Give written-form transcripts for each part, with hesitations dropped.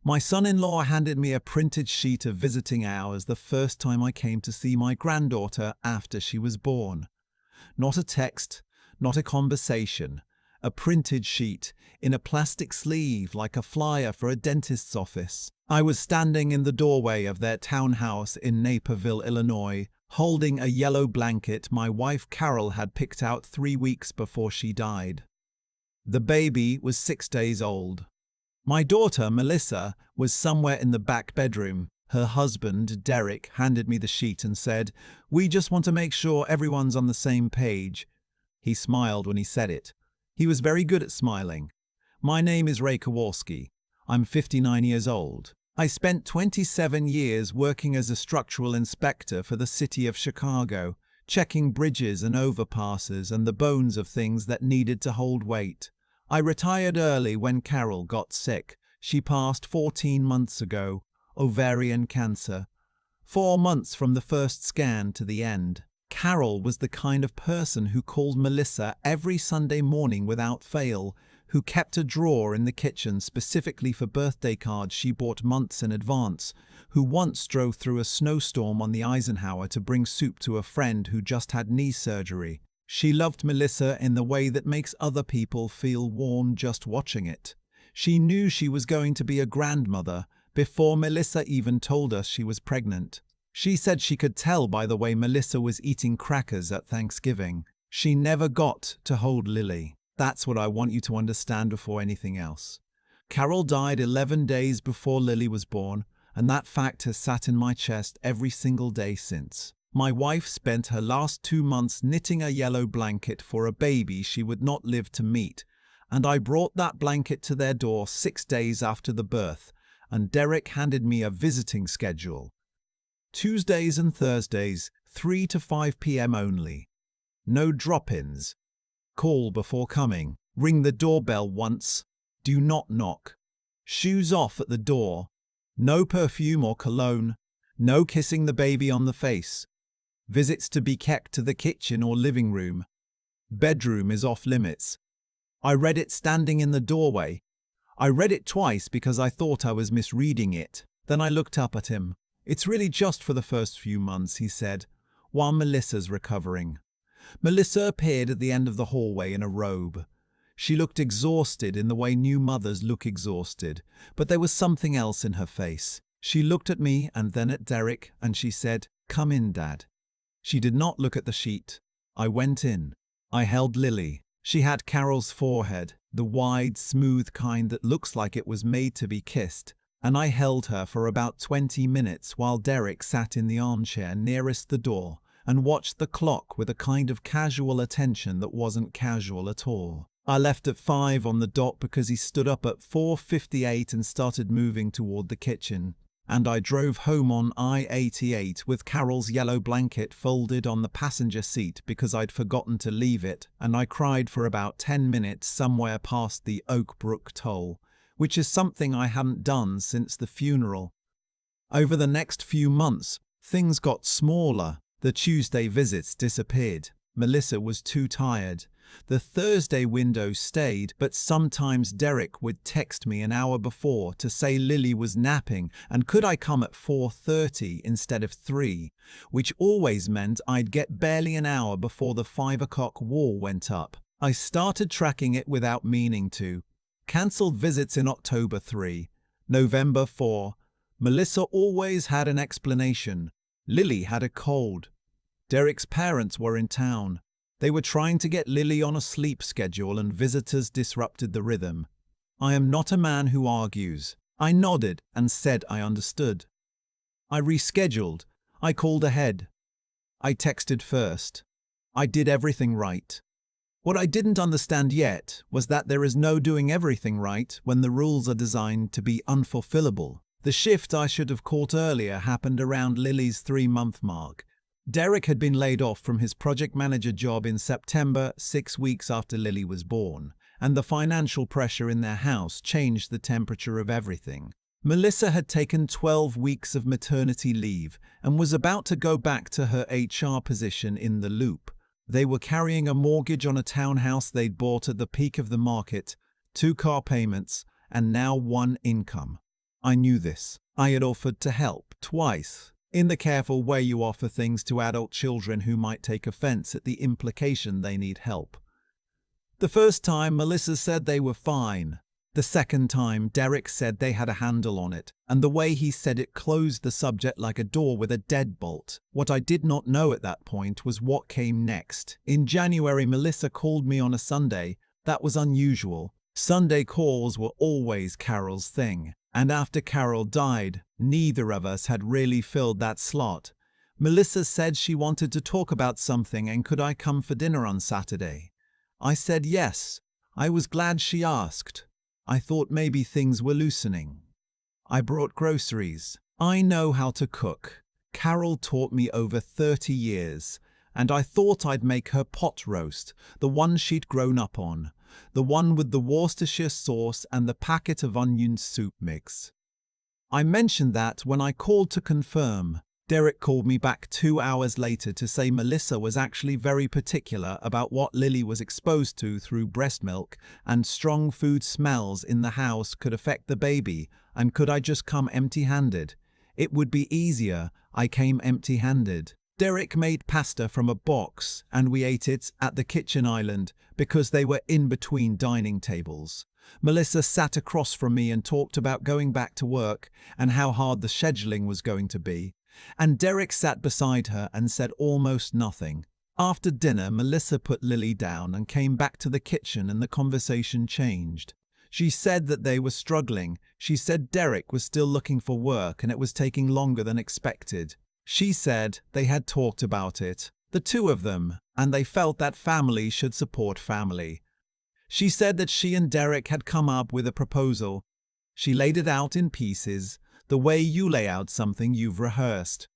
My son-in-law handed me a printed sheet of visiting hours the first time I came to see my granddaughter after she was born. Not a text, not a conversation, a printed sheet in a plastic sleeve like a flyer for a dentist's office. I was standing in the doorway of their townhouse in Naperville, Illinois, holding a yellow blanket my wife Carol had picked out 3 weeks before she died. The baby was 6 days old. My daughter, Melissa, was somewhere in the back bedroom. Her husband, Derek, handed me the sheet and said, "We just want to make sure everyone's on the same page." He smiled when he said it. He was very good at smiling. My name is Ray Kowalski. I'm 59 years old. I spent 27 years working as a structural inspector for the city of Chicago, checking bridges and overpasses and the bones of things that needed to hold weight. I retired early when Carol got sick. She passed 14 months ago, ovarian cancer. 4 months from the first scan to the end. Carol was the kind of person who called Melissa every Sunday morning without fail, who kept a drawer in the kitchen specifically for birthday cards she bought months in advance, who once drove through a snowstorm on the Eisenhower to bring soup to a friend who just had knee surgery. She loved Melissa in the way that makes other people feel warm just watching it. She knew she was going to be a grandmother before Melissa even told us she was pregnant. She said she could tell by the way Melissa was eating crackers at Thanksgiving. She never got to hold Lily. That's what I want you to understand before anything else. Carol died 11 days before Lily was born, and that fact has sat in my chest every single day since. My wife spent her last 2 months knitting a yellow blanket for a baby she would not live to meet, and I brought that blanket to their door 6 days after the birth, and Derek handed me a visiting schedule. Tuesdays and Thursdays, 3 to 5 p.m. only. No drop-ins. Call before coming. Ring the doorbell once. Do not knock. Shoes off at the door. No perfume or cologne. No kissing the baby on the face. Visits to be kept to the kitchen or living room. Bedroom is off limits. I read it standing in the doorway. I read it twice because I thought I was misreading it. Then I looked up at him. "It's really just for the first few months," he said, "while Melissa's recovering." Melissa appeared at the end of the hallway in a robe. She looked exhausted in the way new mothers look exhausted, but there was something else in her face. She looked at me and then at Derek, and she said, "Come in, Dad." She did not look at the sheet. I went in. I held Lily. She had Carol's forehead, the wide, smooth kind that looks like it was made to be kissed, and I held her for about 20 minutes while Derek sat in the armchair nearest the door and watched the clock with a kind of casual attention that wasn't casual at all. I left at 5 on the dot because he stood up at 4:58 and started moving toward the kitchen, and I drove home on I-88 with Carol's yellow blanket folded on the passenger seat because I'd forgotten to leave it, and I cried for about 10 minutes somewhere past the Oak Brook toll, which is something I hadn't done since the funeral. Over the next few months, things got smaller. The Tuesday visits disappeared. Melissa was too tired. The Thursday window stayed, but sometimes Derek would text me an hour before to say Lily was napping and could I come at 4:30 instead of 3, which always meant I'd get barely an hour before the 5 o'clock wall went up. I started tracking it without meaning to. Cancelled visits in October 3, November 4. Melissa always had an explanation. Lily had a cold. Derek's parents were in town. They were trying to get Lily on a sleep schedule and visitors disrupted the rhythm. I am not a man who argues. I nodded and said I understood. I rescheduled. I called ahead. I texted first. I did everything right. What I didn't understand yet was that there is no doing everything right when the rules are designed to be unfulfillable. The shift I should have caught earlier happened around Lily's 3-month mark. Derek had been laid off from his project manager job in September, 6 weeks after Lily was born, and the financial pressure in their house changed the temperature of everything. Melissa had taken 12 weeks of maternity leave and was about to go back to her HR position in the Loop. They were carrying a mortgage on a townhouse they'd bought at the peak of the market, 2 car payments, and now 1 income. I knew this. I had offered to help twice, in the careful way you offer things to adult children who might take offense at the implication they need help. The first time, Melissa said they were fine. The second time, Derek said they had a handle on it, and the way he said it closed the subject like a door with a deadbolt. What I did not know at that point was what came next. In January, Melissa called me on a Sunday. That was unusual. Sunday calls were always Carol's thing, and after Carol died, neither of us had really filled that slot. Melissa said she wanted to talk about something and could I come for dinner on Saturday. I said yes. I was glad she asked. I thought maybe things were loosening. I brought groceries. I know how to cook. Carol taught me over 30 years, and I thought I'd make her pot roast, the one she'd grown up on, the one with the Worcestershire sauce and the packet of onion soup mix. I mentioned that when I called to confirm. Derek called me back 2 hours later to say Melissa was actually very particular about what Lily was exposed to through breast milk, and strong food smells in the house could affect the baby, and could I just come empty-handed? It would be easier. I came empty-handed. Derek made pasta from a box, and we ate it at the kitchen island because they were in between dining tables. Melissa sat across from me and talked about going back to work and how hard the scheduling was going to be. And Derek sat beside her and said almost nothing. After dinner, Melissa put Lily down and came back to the kitchen and the conversation changed. She said that they were struggling. She said Derek was still looking for work and it was taking longer than expected. She said they had talked about it, the two of them, and they felt that family should support family. She said that she and Derek had come up with a proposal. She laid it out in pieces, the way you lay out something you've rehearsed.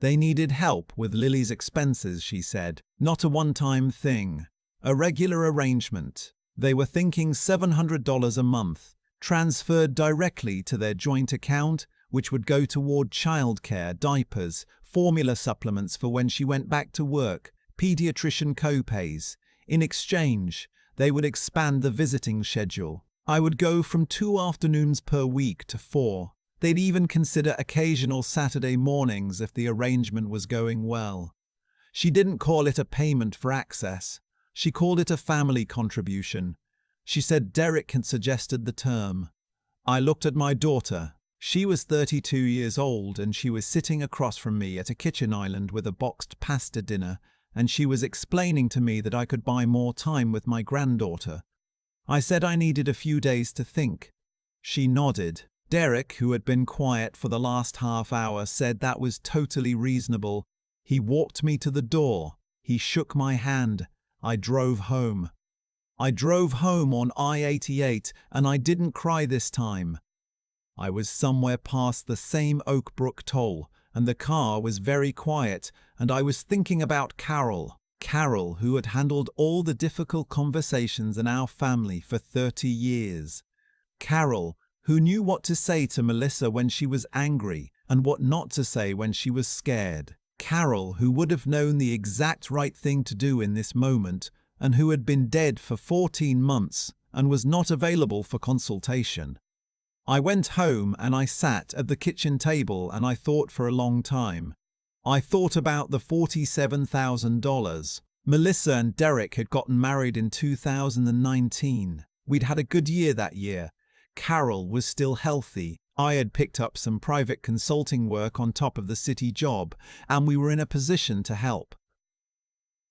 They needed help with Lily's expenses, she said, not a one-time thing, a regular arrangement. They were thinking $700 a month, transferred directly to their joint account, which would go toward childcare, diapers, formula supplements for when she went back to work, pediatrician co-pays. In exchange, they would expand the visiting schedule. I would go from 2 afternoons per week to 4. They'd even consider occasional Saturday mornings if the arrangement was going well. She didn't call it a payment for access. She called it a family contribution. She said Derek had suggested the term. I looked at my daughter. She was 32 years old and she was sitting across from me at a kitchen island with a boxed pasta dinner, and she was explaining to me that I could buy more time with my granddaughter. I said I needed a few days to think. She nodded. Derek, who had been quiet for the last half hour, said that was totally reasonable. He walked me to the door. He shook my hand. I drove home. I drove home on I-88 and I didn't cry this time. I was somewhere past the same Oak Brook toll and the car was very quiet and I was thinking about Carol. Carol, who had handled all the difficult conversations in our family for 30 years. Carol, who knew what to say to Melissa when she was angry and what not to say when she was scared. Carol, who would have known the exact right thing to do in this moment and who had been dead for 14 months and was not available for consultation. I went home and I sat at the kitchen table and I thought for a long time. I thought about the $47,000. Melissa and Derek had gotten married in 2019. We'd had a good year that year. Carol was still healthy. I had picked up some private consulting work on top of the city job, and we were in a position to help.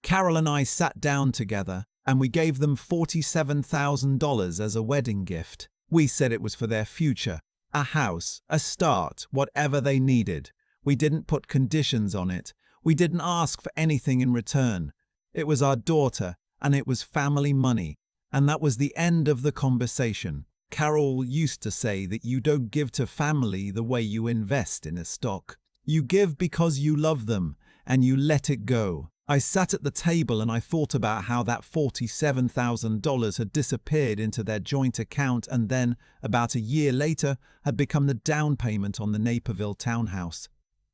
Carol and I sat down together, and we gave them $47,000 as a wedding gift. We said it was for their future, a house, a start, whatever they needed. We didn't put conditions on it. We didn't ask for anything in return. It was our daughter, and it was family money, and that was the end of the conversation. Carol used to say that you don't give to family the way you invest in a stock. You give because you love them, and you let it go. I sat at the table and I thought about how that $47,000 had disappeared into their joint account and then, about a year later, had become the down payment on the Naperville townhouse.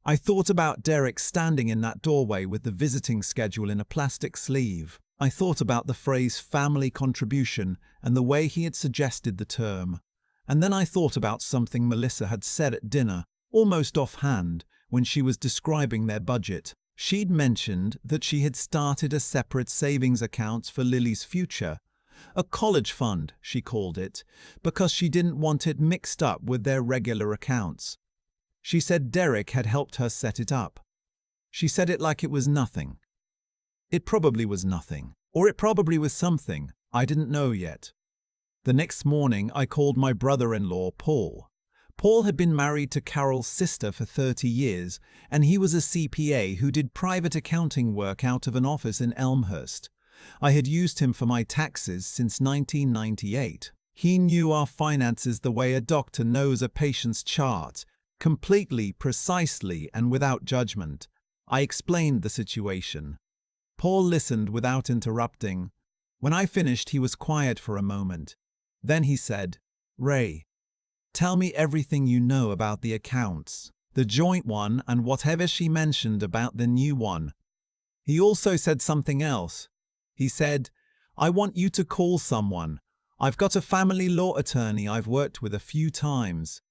I thought about Derek standing in that doorway with the visiting schedule in a plastic sleeve. I thought about the phrase family contribution and the way he had suggested the term. And then I thought about something Melissa had said at dinner, almost offhand, when she was describing their budget. She'd mentioned that she had started a separate savings account for Lily's future, a college fund, she called it, because she didn't want it mixed up with their regular accounts. She said Derek had helped her set it up. She said it like it was nothing. It probably was nothing, or it probably was something, I didn't know yet. The next morning, I called my brother-in-law, Paul. Paul had been married to Carol's sister for 30 years, and he was a CPA who did private accounting work out of an office in Elmhurst. I had used him for my taxes since 1998. He knew our finances the way a doctor knows a patient's chart, completely, precisely, and without judgment. I explained the situation. Paul listened without interrupting. When I finished, he was quiet for a moment. Then he said, "Ray, tell me everything you know about the accounts, the joint one and whatever she mentioned about the new one." He also said something else. He said, "I want you to call someone. I've got a family law attorney I've worked with a few times.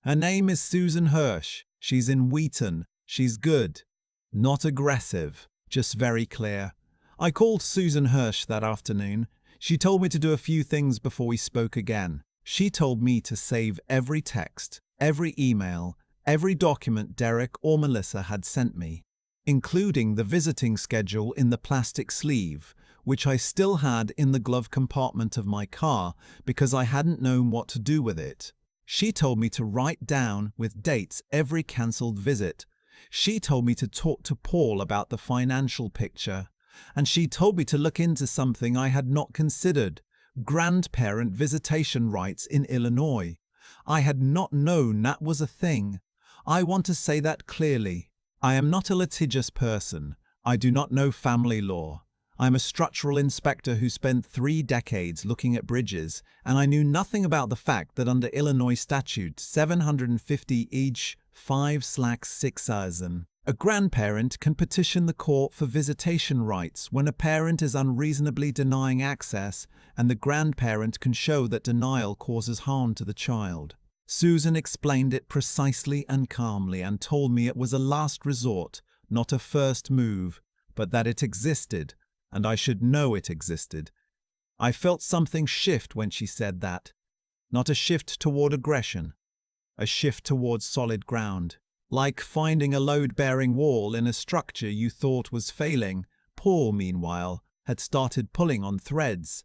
Her name is Susan Hirsch. She's in Wheaton. She's good. Not aggressive, just very clear." I called Susan Hirsch that afternoon. She told me to do a few things before we spoke again. She told me to save every text, every email, every document Derek or Melissa had sent me, including the visiting schedule in the plastic sleeve, which I still had in the glove compartment of my car because I hadn't known what to do with it. She told me to write down with dates every cancelled visit. She told me to talk to Paul about the financial picture. And she told me to look into something I had not considered: grandparent visitation rights in Illinois. I had not known that was a thing. I want to say that clearly. I am not a litigious person. I do not know family law. I'm a structural inspector who spent 3 decades looking at bridges, and I knew nothing about the fact that under Illinois statute 750 each 5/6, a grandparent can petition the court for visitation rights when a parent is unreasonably denying access, and the grandparent can show that denial causes harm to the child. Susan explained it precisely and calmly and told me it was a last resort, not a first move, but that it existed, and I should know it existed. I felt something shift when she said that. Not a shift toward aggression, a shift towards solid ground. Like finding a load-bearing wall in a structure you thought was failing. Paul, meanwhile, had started pulling on threads.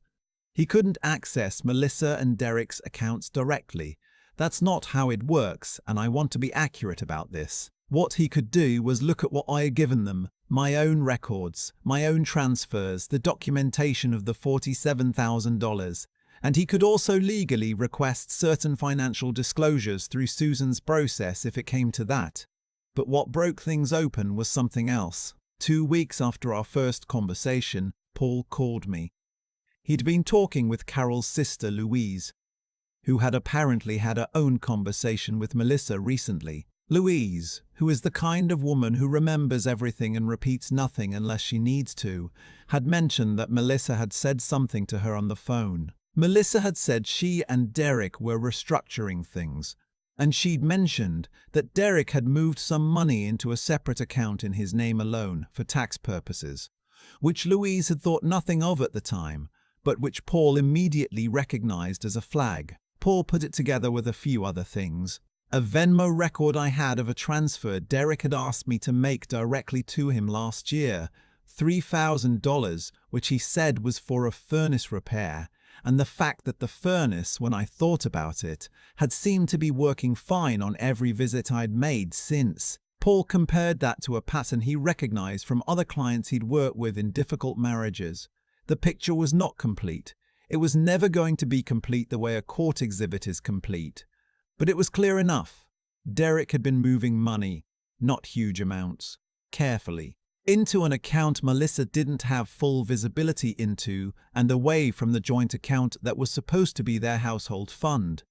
He couldn't access Melissa and Derek's accounts directly. That's not how it works, and I want to be accurate about this. What he could do was look at what I had given them, my own records, my own transfers, the documentation of the $47,000. And he could also legally request certain financial disclosures through Susan's process if it came to that. But what broke things open was something else. 2 weeks after our first conversation, Paul called me. He'd been talking with Carol's sister Louise, who had apparently had her own conversation with Melissa recently. Louise, who is the kind of woman who remembers everything and repeats nothing unless she needs to, had mentioned that Melissa had said something to her on the phone. Melissa had said she and Derek were restructuring things, and she'd mentioned that Derek had moved some money into a separate account in his name alone for tax purposes, which Louise had thought nothing of at the time, but which Paul immediately recognized as a flag. Paul put it together with a few other things. A Venmo record I had of a transfer Derek had asked me to make directly to him last year, $3,000, which he said was for a furnace repair, and the fact that the furnace, when I thought about it, had seemed to be working fine on every visit I'd made since. Paul compared that to a pattern he recognized from other clients he'd worked with in difficult marriages. The picture was not complete. It was never going to be complete the way a court exhibit is complete. But it was clear enough. Derek had been moving money, not huge amounts, carefully, into an account Melissa didn't have full visibility into and away from the joint account that was supposed to be their household fund.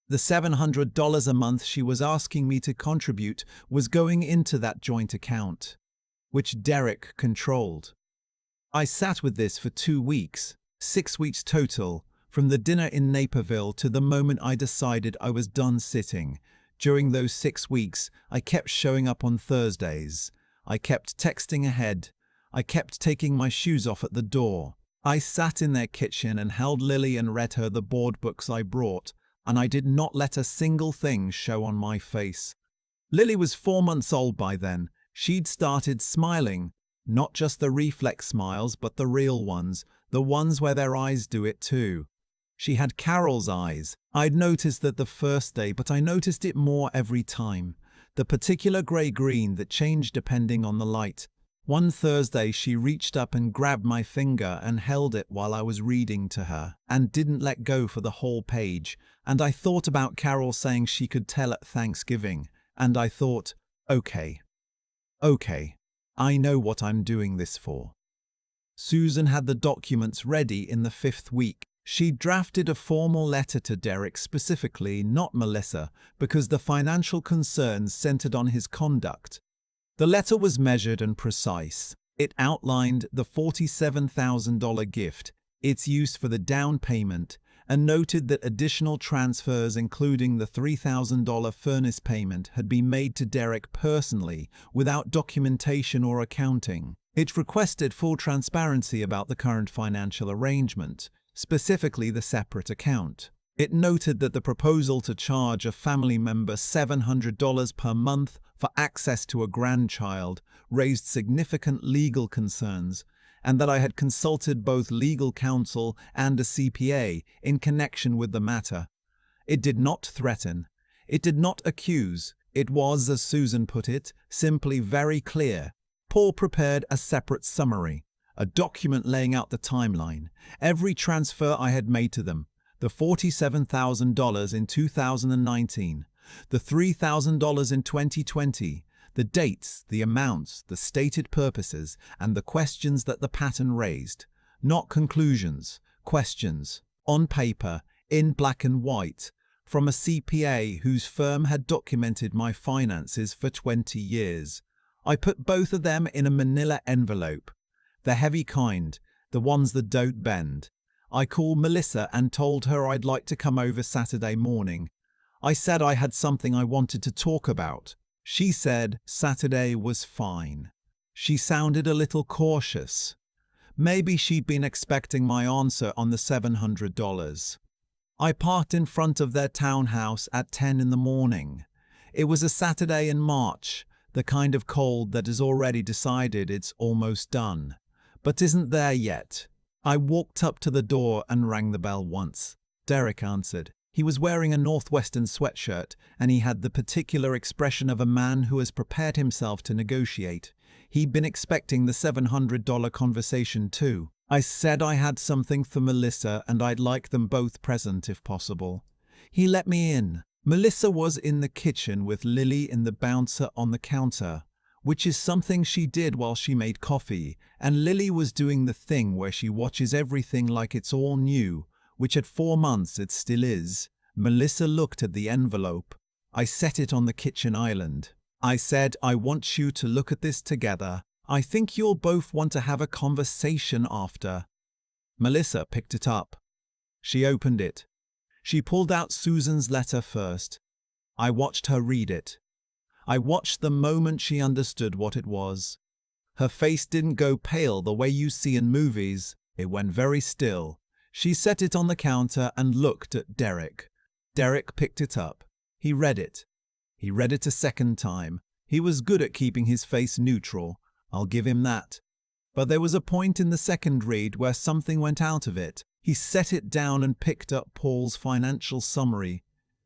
The $700 a month she was asking me to contribute was going into that joint account, which Derek controlled. I sat with this for 2 weeks, 6 weeks total, From the dinner in Naperville to the moment I decided I was done sitting. During those 6 weeks, I kept showing up on Thursdays. I kept texting ahead. I kept taking my shoes off at the door. I sat in their kitchen and held Lily and read her the board books I brought, and I did not let a single thing show on my face. Lily was 4 months old by then. She'd started smiling. Not just the reflex smiles, but the real ones, the ones where their eyes do it too. She had Carol's eyes. I'd noticed that the first day, but I noticed it more every time. The particular grey-green that changed depending on the light. One Thursday she reached up and grabbed my finger and held it while I was reading to her, and didn't let go for the whole page. And I thought about Carol saying she could tell at Thanksgiving, and I thought, okay, I know what I'm doing this for. Susan had the documents ready in the 5th week. She drafted a formal letter to Derek specifically, not Melissa, because the financial concerns centered on his conduct. The letter was measured and precise. It outlined the $47,000 gift, its use for the down payment, and noted that additional transfers, including the $3,000 furnace payment, had been made to Derek personally, without documentation or accounting. It requested full transparency about the current financial arrangement, specifically the separate account. It noted that the proposal to charge a family member $700 per month for access to a grandchild raised significant legal concerns, and that I had consulted both legal counsel and a CPA in connection with the matter. It did not threaten. It did not accuse. It was, as Susan put it, simply very clear. Paul prepared a separate summary, a document laying out the timeline, every transfer I had made to them, the $47,000 in 2019, the $3,000 in 2020, the dates, the amounts, the stated purposes, and the questions that the pattern raised. Not conclusions, questions, on paper, in black and white, from a CPA whose firm had documented my finances for 20 years. I put both of them in a manila envelope, the heavy kind, the ones that don't bend. I called Melissa and told her I'd like to come over Saturday morning. I said I had something I wanted to talk about. She said Saturday was fine. She sounded a little cautious. Maybe she'd been expecting my answer on the $700. I parked in front of their townhouse at 10 in the morning. It was a Saturday in March, the kind of cold that has already decided it's almost done, but isn't there yet. I walked up to the door and rang the bell once. Derek answered. He was wearing a Northwestern sweatshirt, and he had the particular expression of a man who has prepared himself to negotiate. He'd been expecting the $700 conversation too. I said I had something for Melissa and I'd like them both present if possible. He let me in. Melissa was in the kitchen with Lily in the bouncer on the counter, which is something she did while she made coffee, and Lily was doing the thing where she watches everything like it's all new, which at 4 months it still is. Melissa looked at the envelope. I set it on the kitchen island. I said, I want you to look at this together. I think you'll both want to have a conversation after. Melissa picked it up. She opened it. She pulled out Susan's letter first. I watched her read it. I watched the moment she understood what it was. Her face didn't go pale the way you see in movies. It went very still. She set it on the counter and looked at Derek. Derek picked it up. He read it. He read it a second time. He was good at keeping his face neutral. I'll give him that. But there was a point in the second read where something went out of it. He set it down and picked up Paul's financial summary.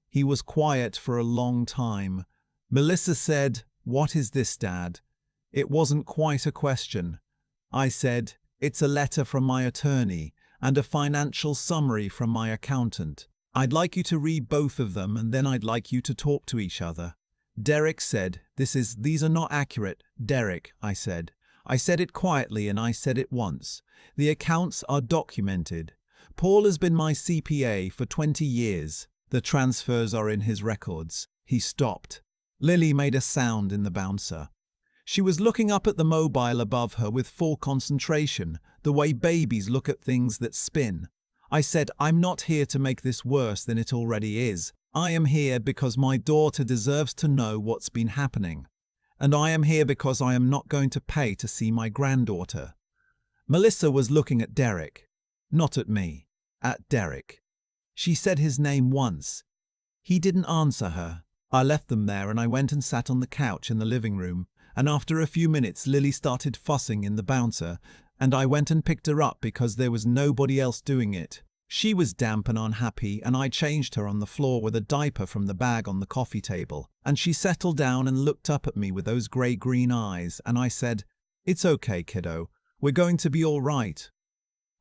He was quiet for a long time. Melissa said, "What is this, Dad?" It wasn't quite a question. I said, "It's a letter from my attorney and a financial summary from my accountant. I'd like you to read both of them and then I'd like you to talk to each other." Derek said, These are not accurate, Derek," I said. I said it quietly and I said it once. The accounts are documented. Paul has been my CPA for 20 years. The transfers are in his records. He stopped. Lily made a sound in the bouncer. She was looking up at the mobile above her with full concentration, the way babies look at things that spin. I said, I'm not here to make this worse than it already is. I am here because my daughter deserves to know what's been happening. And I am here because I am not going to pay to see my granddaughter. Melissa was looking at Derek. Not at me. At Derek. She said his name once. He didn't answer her. I left them there and I went and sat on the couch in the living room, and after a few minutes Lily started fussing in the bouncer, and I went and picked her up because there was nobody else doing it. She was damp and unhappy, and I changed her on the floor with a diaper from the bag on the coffee table, and she settled down and looked up at me with those grey-green eyes, and I said, "It's okay, kiddo. We're going to be all right."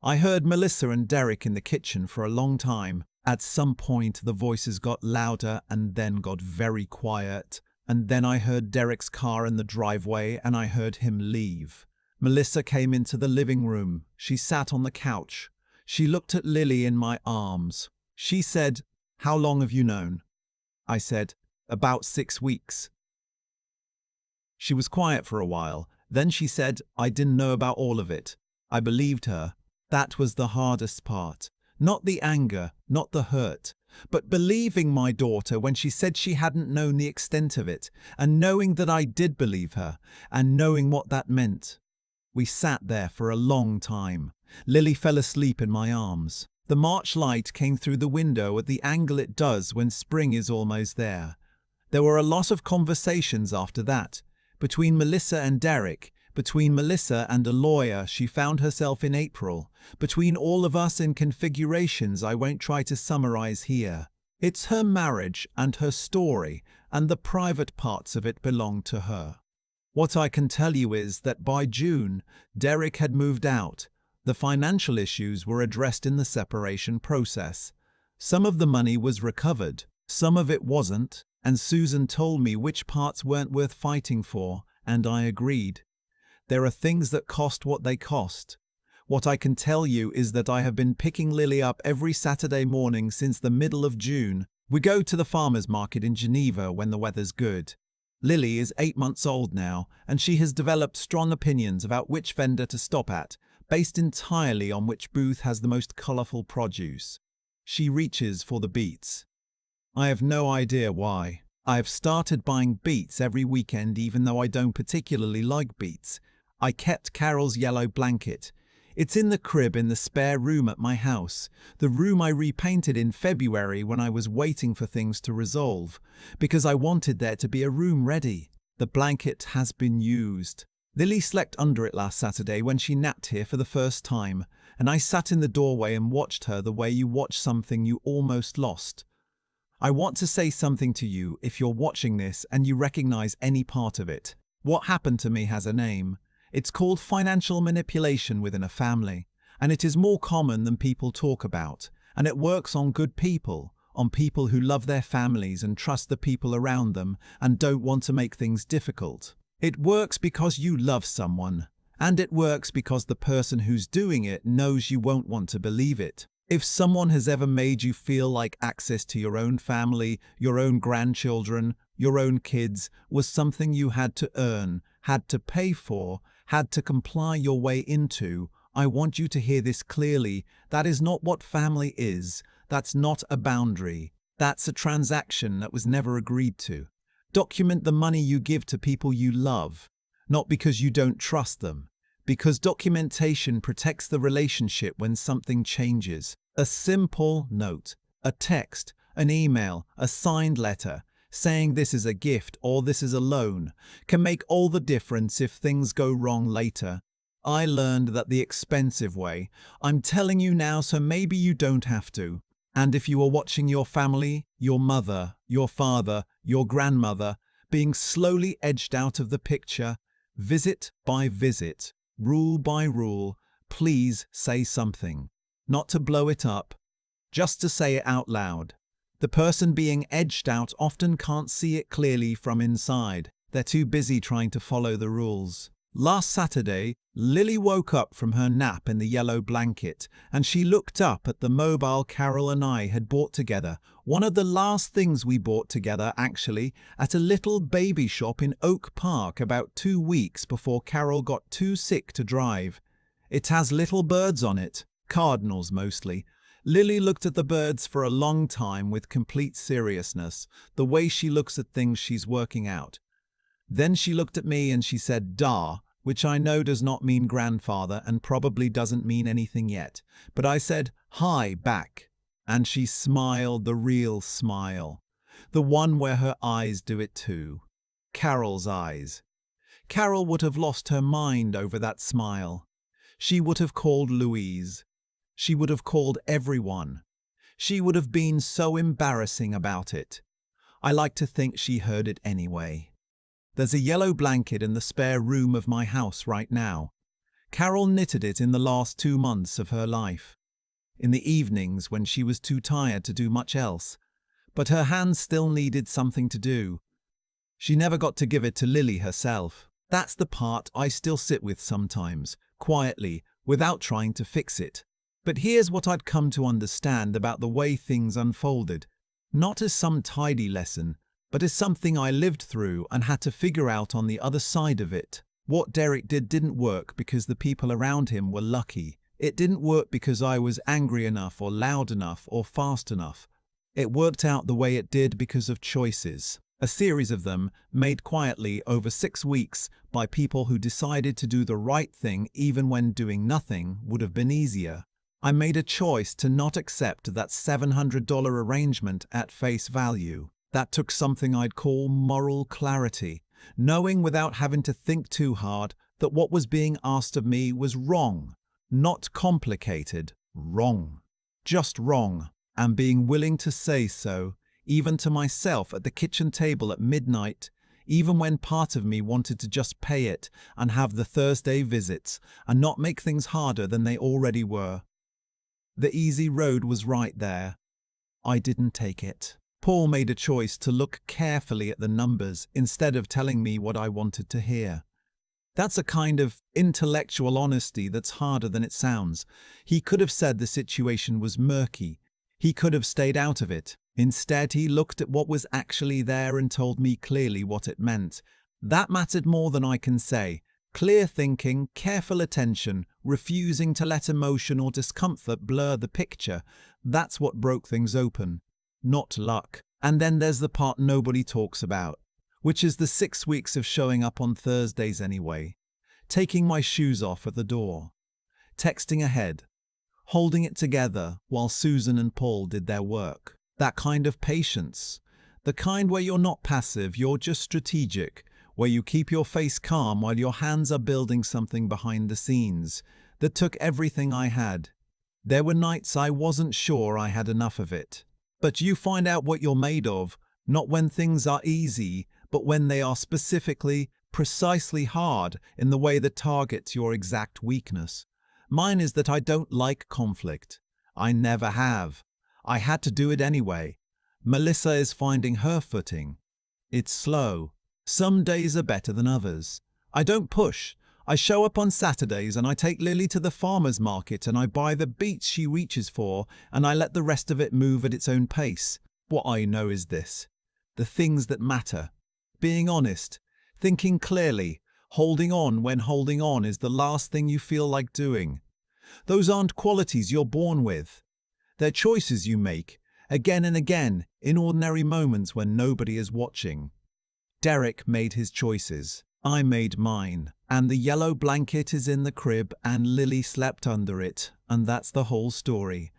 I heard Melissa and Derek in the kitchen for a long time. At some point, the voices got louder and then got very quiet, and then I heard Derek's car in the driveway and I heard him leave. Melissa came into the living room. She sat on the couch. She looked at Lily in my arms. She said, "How long have you known?" I said, "About 6 weeks." She was quiet for a while. Then she said, "I didn't know about all of it." I believed her. That was the hardest part. Not the anger, not the hurt, but believing my daughter when she said she hadn't known the extent of it, and knowing that I did believe her, and knowing what that meant. We sat there for a long time. Lily fell asleep in my arms. The March light came through the window at the angle it does when spring is almost there. There were a lot of conversations after that, between Melissa and Derek, between Melissa and a lawyer she found herself in April, between all of us in configurations I won't try to summarize here. It's her marriage and her story, and the private parts of it belong to her. What I can tell you is that by June, Derek had moved out. The financial issues were addressed in the separation process. Some of the money was recovered, some of it wasn't, and Susan told me which parts weren't worth fighting for, and I agreed. There are things that cost what they cost. What I can tell you is that I have been picking Lily up every Saturday morning since the middle of June. We go to the farmer's market in Geneva when the weather's good. Lily is 8 months old now, and she has developed strong opinions about which vendor to stop at, based entirely on which booth has the most colourful produce. She reaches for the beets. I have no idea why. I have started buying beets every weekend even though I don't particularly like beets. I kept Carol's yellow blanket. It's in the crib in the spare room at my house, the room I repainted in February when I was waiting for things to resolve, because I wanted there to be a room ready. The blanket has been used. Lily slept under it last Saturday when she napped here for the first time, and I sat in the doorway and watched her the way you watch something you almost lost. I want to say something to you if you're watching this and you recognize any part of it. What happened to me has a name. It's called financial manipulation within a family, and it is more common than people talk about, and it works on good people, on people who love their families and trust the people around them and don't want to make things difficult. It works because you love someone, and it works because the person who's doing it knows you won't want to believe it. If someone has ever made you feel like access to your own family, your own grandchildren, your own kids was something you had to earn, had to pay for, had to comply your way into, I want you to hear this clearly. That is not what family is. That's not a boundary. That's a transaction that was never agreed to. Document the money you give to people you love, not because you don't trust them, because documentation protects the relationship when something changes. A simple note, a text, an email, a signed letter, saying this is a gift or this is a loan, can make all the difference if things go wrong later. I learned that the expensive way. I'm telling you now so maybe you don't have to. And if you are watching your family, your mother, your father, your grandmother, being slowly edged out of the picture, visit by visit, rule by rule, please say something. Not to blow it up, just to say it out loud. The person being edged out often can't see it clearly from inside. They're too busy trying to follow the rules. Last Saturday, Lily woke up from her nap in the yellow blanket, and she looked up at the mobile Carol and I had bought together. One of the last things we bought together, actually, at a little baby shop in Oak Park about 2 weeks before Carol got too sick to drive. It has little birds on it, cardinals mostly, Lily looked at the birds for a long time with complete seriousness, the way she looks at things she's working out. Then she looked at me and she said, "Da," which I know does not mean grandfather and probably doesn't mean anything yet. But I said, "Hi," back. And she smiled, the real smile. The one where her eyes do it too. Carol's eyes. Carol would have lost her mind over that smile. She would have called Louise. She would have called everyone. She would have been so embarrassing about it. I like to think she heard it anyway. There's a yellow blanket in the spare room of my house right now. Carol knitted it in the last 2 months of her life. In the evenings when she was too tired to do much else. But her hands still needed something to do. She never got to give it to Lily herself. That's the part I still sit with sometimes, quietly, without trying to fix it. But here's what I'd come to understand about the way things unfolded. Not as some tidy lesson, but as something I lived through and had to figure out on the other side of it. What Derek did didn't work because the people around him were lucky. It didn't work because I was angry enough or loud enough or fast enough. It worked out the way it did because of choices. A series of them, made quietly over 6 weeks by people who decided to do the right thing even when doing nothing would have been easier. I made a choice to not accept that $700 arrangement at face value. That took something I'd call moral clarity, knowing without having to think too hard that what was being asked of me was wrong. Not complicated, wrong. Just wrong, and being willing to say so, even to myself at the kitchen table at midnight, even when part of me wanted to just pay it and have the Thursday visits and not make things harder than they already were. The easy road was right there. I didn't take it. Paul made a choice to look carefully at the numbers instead of telling me what I wanted to hear. That's a kind of intellectual honesty that's harder than it sounds. He could have said the situation was murky. He could have stayed out of it. Instead, he looked at what was actually there and told me clearly what it meant. That mattered more than I can say. Clear thinking, careful attention, refusing to let emotion or discomfort blur the picture. That's what broke things open. Not luck. And then there's the part nobody talks about, which is the 6 weeks of showing up on Thursdays anyway, taking my shoes off at the door, texting ahead, holding it together while Susan and Paul did their work. That kind of patience, the kind where you're not passive, you're just strategic, where you keep your face calm while your hands are building something behind the scenes, that took everything I had. There were nights I wasn't sure I had enough of it. But you find out what you're made of, not when things are easy, but when they are specifically, precisely hard in the way that targets your exact weakness. Mine is that I don't like conflict. I never have. I had to do it anyway. Melissa is finding her footing. It's slow. Some days are better than others. I don't push. I show up on Saturdays and I take Lily to the farmer's market and I buy the beets she reaches for and I let the rest of it move at its own pace. What I know is this: the things that matter. Being honest, thinking clearly, holding on when holding on is the last thing you feel like doing. Those aren't qualities you're born with. They're choices you make, again and again, in ordinary moments when nobody is watching. Derek made his choices. I made mine. And the yellow blanket is in the crib and Lily slept under it, and that's the whole story.